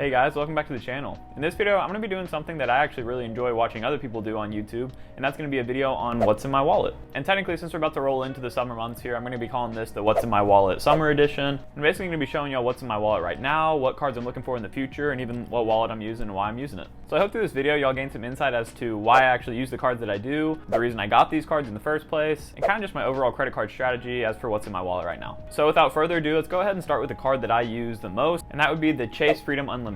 Hey guys, welcome back to the channel. In this video, I'm going to be doing something that I actually really enjoy watching other people do on YouTube, and that's going to be a video on what's in my wallet. And technically, since we're about to roll into the summer months here, I'm going to be calling this the What's in My Wallet Summer Edition. I'm basically going to be showing y'all what's in my wallet right now, what cards I'm looking for in the future, and even what wallet I'm using and why I'm using it. So I hope through this video, y'all gain some insight as to why I actually use the cards that I do, the reason I got these cards in the first place, and kind of just my overall credit card strategy as for what's in my wallet right now. So without further ado, let's go ahead and start with the card that I use the most, and that would be the Chase Freedom Unlimited.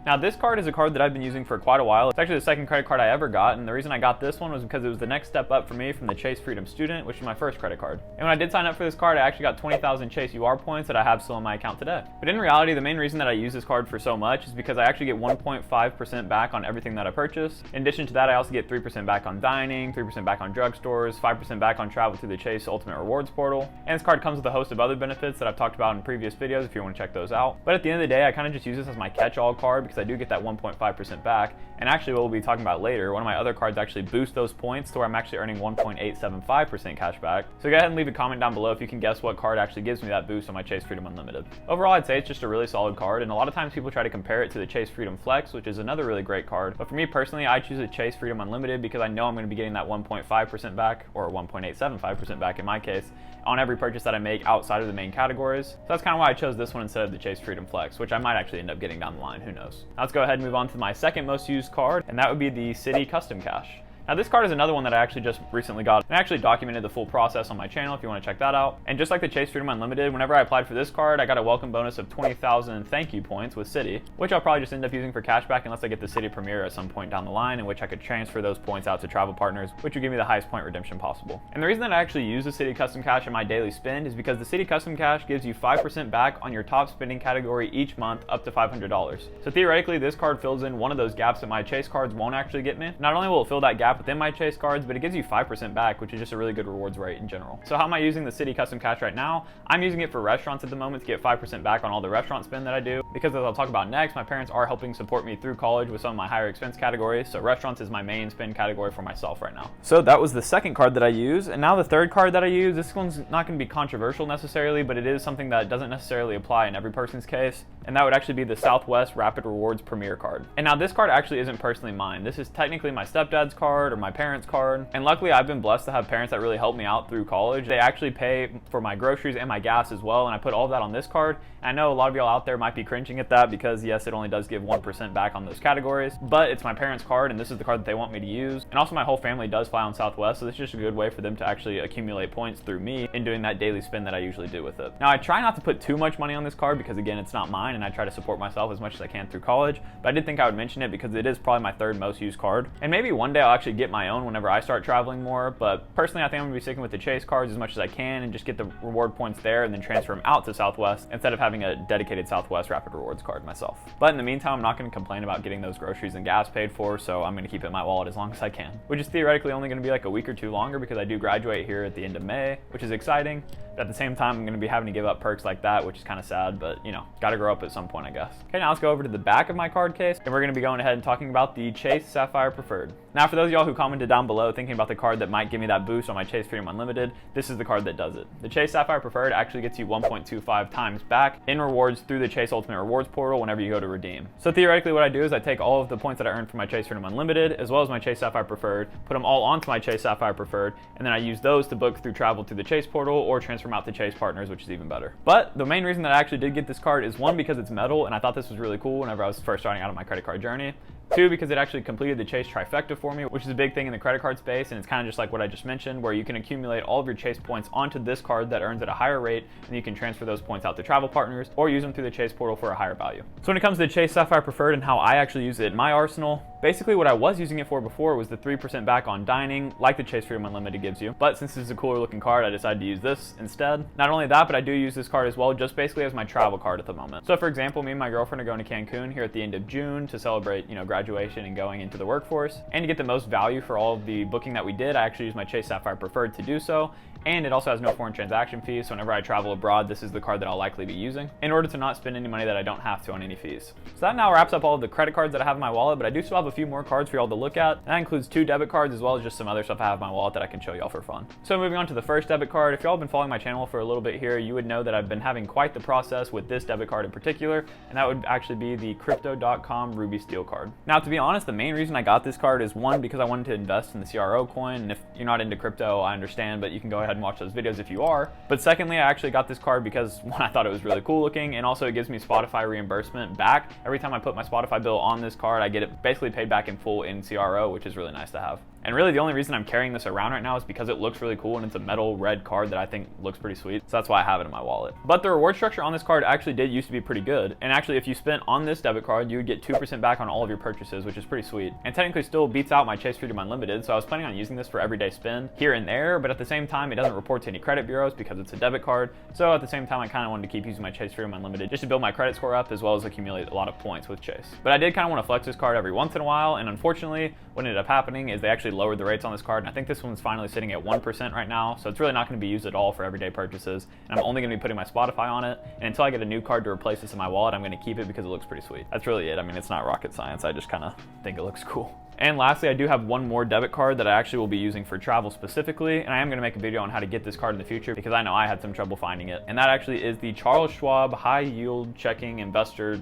Now this card is a card that I've been using for quite a while. It's actually the second credit card I ever got, and the reason I got this one was because it was the next step up for me from the Chase Freedom Student, which is my first credit card. And when I did sign up for this card, I actually got 20,000 Chase UR points that I have still in my account today. But in reality, the main reason that I use this card for so much is because I actually get 1.5% back on everything that I purchase. In addition to that, I also get 3% back on dining, 3% back on drugstores, 5% back on travel through the Chase Ultimate Rewards portal. And this card comes with a host of other benefits that I've talked about in previous videos if you want to check those out. But at the end of the day, I kind of just use this as my catch-all card because I do get that 1.5% back, and actually what we'll be talking about later, one of my other cards actually boosts those points to where I'm actually earning 1.875% cash back. So go ahead and leave a comment down below if you can guess what card actually gives me that boost on my Chase Freedom Unlimited. Overall, I'd say it's just a really solid card, and a lot of times people try to compare it to the Chase Freedom Flex, which is another really great card. But for me personally, I choose a Chase Freedom Unlimited because I know I'm going to be getting that 1.5% back, or 1.875% back in my case, on every purchase that I make outside of the main categories. So that's kind of why I chose this one instead of the Chase Freedom Flex, which I might actually end up getting down the line, who knows. Now let's go ahead and move on to my second most used card, and that would be the Citi Custom Cash. Now this card is another one that I actually just recently got, and I actually documented the full process on my channel if you want to check that out. And just like the Chase Freedom Unlimited, whenever I applied for this card, I got a welcome bonus of 20,000 thank you points with Citi, which I'll probably just end up using for cashback unless I get the Citi Premier at some point down the line, in which I could transfer those points out to travel partners, which would give me the highest point redemption possible. And the reason that I actually use the Citi Custom Cash in my daily spend is because the Citi Custom Cash gives you 5% back on your top spending category each month up to $500. So theoretically, this card fills in one of those gaps that my Chase cards won't actually get me. Not only will it fill that gap within my Chase cards, but it gives you 5% back, which is just a really good rewards rate in general. So how am I using the Citi Custom Cash right now? I'm using it for restaurants at the moment to get 5% back on all the restaurant spend that I do, because as I'll talk about next, my parents are helping support me through college with some of my higher expense categories, so restaurants is my main spend category for myself right now. So that was the second card that I use, and now the third card that I use, this one's not going to be controversial necessarily, but it is something that doesn't necessarily apply in every person's case, and that would actually be the Southwest Rapid Rewards Premier card. And now this card actually isn't personally mine. This is technically my stepdad's card or my parents' card, and luckily I've been blessed to have parents that really helped me out through college. They actually pay for my groceries and my gas as well, and I put all of that on this card. And I know a lot of y'all out there might be cringing at that because yes, it only does give 1% back on those categories, but it's my parents' card and this is the card that they want me to use. And also my whole family does fly on Southwest, so this is just a good way for them to actually accumulate points through me in doing that daily spend that I usually do with it. Now I try not to put too much money on this card because again, it's not mine and I try to support myself as much as I can through college, but I did think I would mention it because it is probably my third most used card. And maybe one day I'll actually get my own whenever I start traveling more, but personally I think I'm going to be sticking with the Chase cards as much as I can and just get the reward points there and then transfer them out to Southwest instead of having a dedicated Southwest Rapid Rewards card myself. But in the meantime, I'm not going to complain about getting those groceries and gas paid for, so I'm going to keep it in my wallet as long as I can, which is theoretically only going to be like a week or two longer because I do graduate here at the end of May, which is exciting. But at the same time, I'm going to be having to give up perks like that, which is kind of sad, but you know, got to grow up at some point, I guess. Okay, now let's go over to the back of my card case, and we're going to be going ahead and talking about the Chase Sapphire Preferred. Now, for those of y'all who commented down below thinking about the card that might give me that boost on my Chase Freedom Unlimited, this is the card that does it. The Chase Sapphire Preferred actually gets you 1.25 times back in rewards through the Chase Ultimate Rewards portal whenever you go to redeem. So theoretically, what I do is I take all of the points that I earned from my Chase Freedom Unlimited, as well as my Chase Sapphire Preferred, put them all onto my Chase Sapphire Preferred, and then I use those to book through travel through the Chase portal or transfer them out to Chase partners, which is even better. But the main reason that I actually did get this card is one, because it's metal, and I thought this was really cool whenever I was first starting out on my credit card journey. Two, because it actually completed the Chase trifecta for me, which is a big thing in the credit card space, and it's kind of just like what I just mentioned, where you can accumulate all of your Chase points onto this card that earns at a higher rate, and you can transfer those points out to travel partners or use them through the Chase portal for a higher value. So when it comes to the Chase Sapphire Preferred and how I actually use it in my arsenal, basically what I was using it for before was the 3% back on dining, like the Chase Freedom Unlimited gives you. But since this is a cooler looking card, I decided to use this instead. Not only that, but I do use this card as well, just basically as my travel card at the moment. So for example, me and my girlfriend are going to Cancun here at the end of June to celebrate, graduation and going into the workforce. And to get the most value for all of the booking that we did, I actually used my Chase Sapphire Preferred to do so. and it also has no foreign transaction fees, so whenever I travel abroad, this is the card that I'll likely be using in order to not spend any money that I don't have to on any fees. So that now wraps up all of the credit cards that I have in my wallet, but I do still have a few more cards for y'all to look at. And that includes 2 debit cards as well as just some other stuff I have in my wallet that I can show y'all for fun. So moving on to the first debit card, if y'all have been following my channel for a little bit here, you would know that I've been having quite the process with this debit card in particular, and that would actually be the Crypto.com Ruby Steel card. Now, to be honest, the main reason I got this card is one, because I wanted to invest in the CRO coin, and if you're not into crypto, I understand, but you can go ahead and watch those videos if you are. But secondly, I actually got this card because one, I thought it was really cool looking, and also it gives me Spotify reimbursement back. Every time I put my Spotify bill on this card, I get it basically paid back in full in CRO, which is really nice to have. And really the only reason I'm carrying this around right now is because it looks really cool and it's a metal red card that I think looks pretty sweet. So that's why I have it in my wallet. But the reward structure on this card actually did used to be pretty good. And actually if you spent on this debit card, you would get 2% back on all of your purchases, which is pretty sweet. And technically still beats out my Chase Freedom Unlimited. So I was planning on using this for everyday spend here and there, but at the same time, it doesn't report to any credit bureaus because it's a debit card. So at the same time, I kind of wanted to keep using my Chase Freedom Unlimited just to build my credit score up as well as accumulate a lot of points with Chase. But I did kind of want to flex this card every once in a while. And unfortunately, what ended up happening is they actually lowered the rates on this card. And I think this one's finally sitting at 1% right now. So it's really not going to be used at all for everyday purchases. And I'm only going to be putting my Spotify on it. And until I get a new card to replace this in my wallet, I'm going to keep it because it looks pretty sweet. That's really it. I mean, it's not rocket science. I just kind of think it looks cool. And lastly, I do have one more debit card that I actually will be using for travel specifically, and I am going to make a video on how to get this card in the future because I know I had some trouble finding it. And that actually is the Charles Schwab High Yield Checking Investor.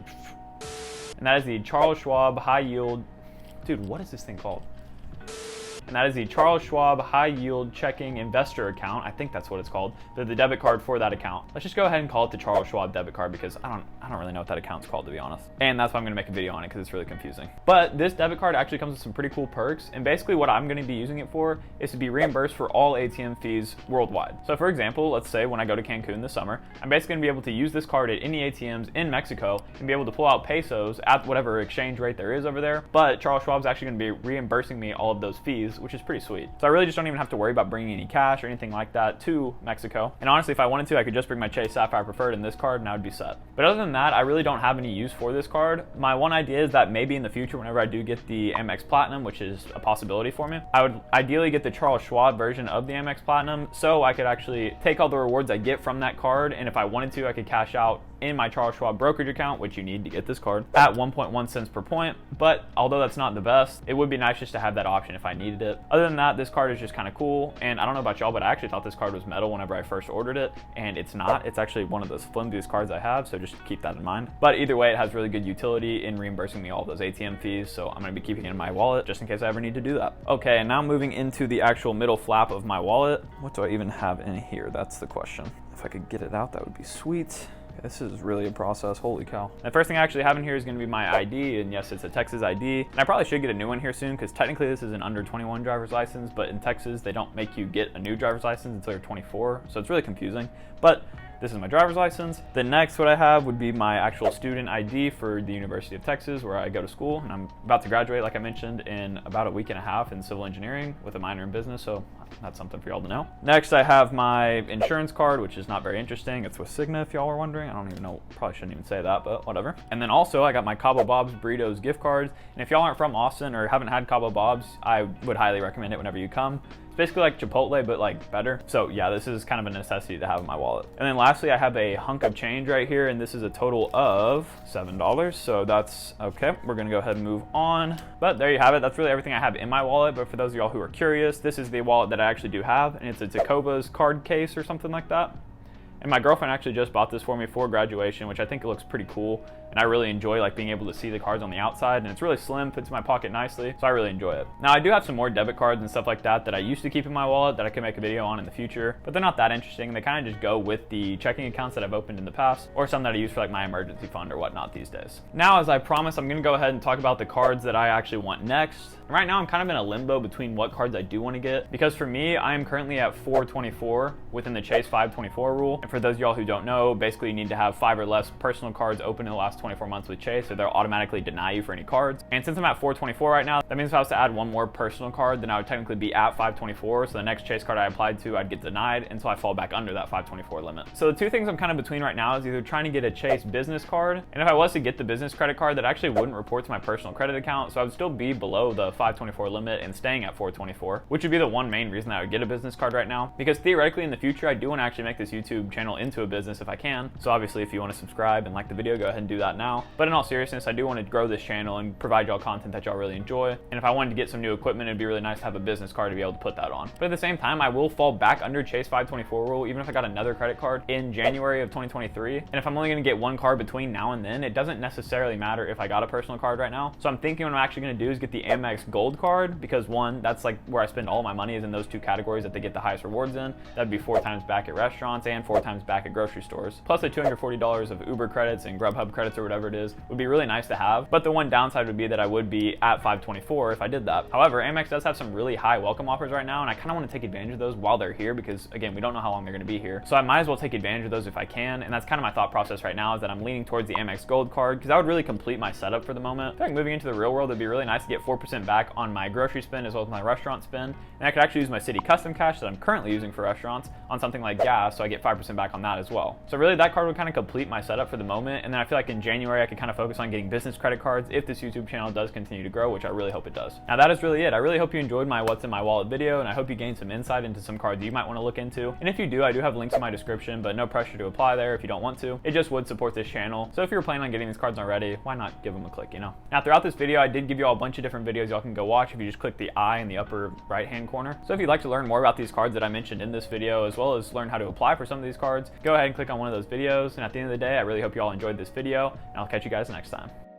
And that is the Charles Schwab High Yield. Dude, what is this thing called? And that is the Charles Schwab High Yield Checking Investor account. I think that's what it's called. They're the debit card for that account. Let's just go ahead and call it the Charles Schwab debit card because I don't really know what that account's called, to be honest. And that's why I'm gonna make a video on it because it's really confusing. But this debit card actually comes with some pretty cool perks. And basically what I'm gonna be using it for is to be reimbursed for all ATM fees worldwide. So for example, let's say when I go to Cancun this summer, I'm basically gonna be able to use this card at any ATMs in Mexico and be able to pull out pesos at whatever exchange rate there is over there. But Charles Schwab's actually gonna be reimbursing me all of those fees, which is pretty sweet. So I really just don't even have to worry about bringing any cash or anything like that to Mexico. And honestly, if I wanted to, I could just bring my Chase Sapphire Preferred in this card and I would be set. But other than that, I really don't have any use for this card. My one idea is that maybe in the future, whenever I do get the Amex Platinum, which is a possibility for me, I would ideally get the Charles Schwab version of the Amex Platinum so I could actually take all the rewards I get from that card, and if I wanted to, I could cash out in my Charles Schwab brokerage account, which you need to get this card, at 1.1 cents per point. But although that's not the best, it would be nice just to have that option if I needed it. Other than that, this card is just kind of cool. And I don't know about y'all, but I actually thought this card was metal whenever I first ordered it, and it's not. It's actually one of those flimsiest cards I have, so just keep that in mind. But either way, it has really good utility in reimbursing me all of those ATM fees, so I'm gonna be keeping it in my wallet just in case I ever need to do that. Okay, and now moving into the actual middle flap of my wallet. What do I even have in here? That's the question. If I could get it out, that would be sweet. This is really a process, holy cow. The first thing I actually have in here is gonna be my ID, and yes, it's a Texas ID. And I probably should get a new one here soon, because technically this is an under 21 driver's license, but in Texas, they don't make you get a new driver's license until you're 24, so it's really confusing. But this is my driver's license. Then next, what I have would be my actual student ID for the University of Texas, where I go to school, and I'm about to graduate, like I mentioned, in about a week and a half in civil engineering with a minor in business, so that's something for y'all to know. Next, I have my insurance card, which is not very interesting. It's with Cigna, if y'all were wondering. I don't even know, probably shouldn't even say that, but whatever. And then also, I got my Cabo Bob's Burritos gift cards, and if y'all aren't from Austin or haven't had Cabo Bob's, I would highly recommend it whenever you come. It's basically like Chipotle, but like better. So yeah, this is kind of a necessity to have in my wallet. And then lastly, I have a hunk of change right here, and this is a total of $7. So that's okay. We're gonna go ahead and move on. But there you have it. That's really everything I have in my wallet. But for those of y'all who are curious, this is the wallet that I actually do have, and it's a Tecovas card case or something like that. And my girlfriend actually just bought this for me for graduation, which I think it looks pretty cool. And I really enjoy like being able to see the cards on the outside, and it's really slim, fits in my pocket nicely, so I really enjoy it. Now I do have some more debit cards and stuff like that that I used to keep in my wallet that I could make a video on in the future, but they're not that interesting. They kind of just go with the checking accounts that I've opened in the past, or some that I use for like my emergency fund or whatnot these days. Now, as I promised, I'm gonna go ahead and talk about the cards that I actually want next. And right now I'm kind of in a limbo between what cards I do want to get, because for me, I am currently at 424 within the Chase 524 rule. And for those of y'all who don't know, basically you need to have 5 or less personal cards open in the last 24 months with Chase, so they'll automatically deny you for any cards. And since I'm at 424 right now, that means if I was to add one more personal card, then I would technically be at 524. So the next Chase card I applied to, I'd get denied until I fall back under that 524 limit. So the two things I'm kind of between right now is either trying to get a Chase business card, and if I was to get the business credit card, that actually wouldn't report to my personal credit account, so I would still be below the 524 limit and staying at 424, which would be the one main reason I would get a business card right now. Because theoretically in the future, I do want to actually make this YouTube channel into a business if I can. So obviously if you want to subscribe and like the video, go ahead and do that now. But in all seriousness, I do want to grow this channel and provide y'all content that y'all really enjoy. And if I wanted to get some new equipment, it'd be really nice to have a business card to be able to put that on. But at the same time, I will fall back under Chase 524 rule, even if I got another credit card in January of 2023. And if I'm only going to get one card between now and then, it doesn't necessarily matter if I got a personal card right now. So I'm thinking what I'm actually going to do is get the Amex Gold card, because one, that's like where I spend all my money is in those two categories that they get the highest rewards in. That'd be 4 times back at restaurants and 4 times back at grocery stores. Plus the $240 of Uber credits and Grubhub credits or whatever it is would be really nice to have. But the one downside would be that I would be at 524 if I did that. However, Amex does have some really high welcome offers right now, and I kind of want to take advantage of those while they're here, because again, we don't know how long they're going to be here. So I might as well take advantage of those if I can, and that's kind of my thought process right now, is that I'm leaning towards the Amex Gold card because that would really complete my setup for the moment. I feel like moving into the real world, it'd be really nice to get 4% back on my grocery spend as well as my restaurant spend, and I could actually use my Citi Custom Cash that I'm currently using for restaurants on something like gas, so I get 5% back on that as well. So really that card would kind of complete my setup for the moment, and then I feel like in January I could kind of focus on getting business credit cards if this YouTube channel does continue to grow, which I really hope it does. Now that is really it. I really hope you enjoyed my What's in My Wallet video, and I hope you gained some insight into some cards you might want to look into. And if you do, I do have links in my description, but no pressure to apply there if you don't want to. It just would support this channel. So if you're planning on getting these cards already, why not give them a click, you know? Now throughout this video, I did give you all a bunch of different videos y'all can go watch if you just click the I in the upper right hand corner. So if you'd like to learn more about these cards that I mentioned in this video, as well as learn how to apply for some of these cards, go ahead and click on one of those videos. And at the end of the day, I really hope you all enjoyed this video, and I'll catch you guys next time.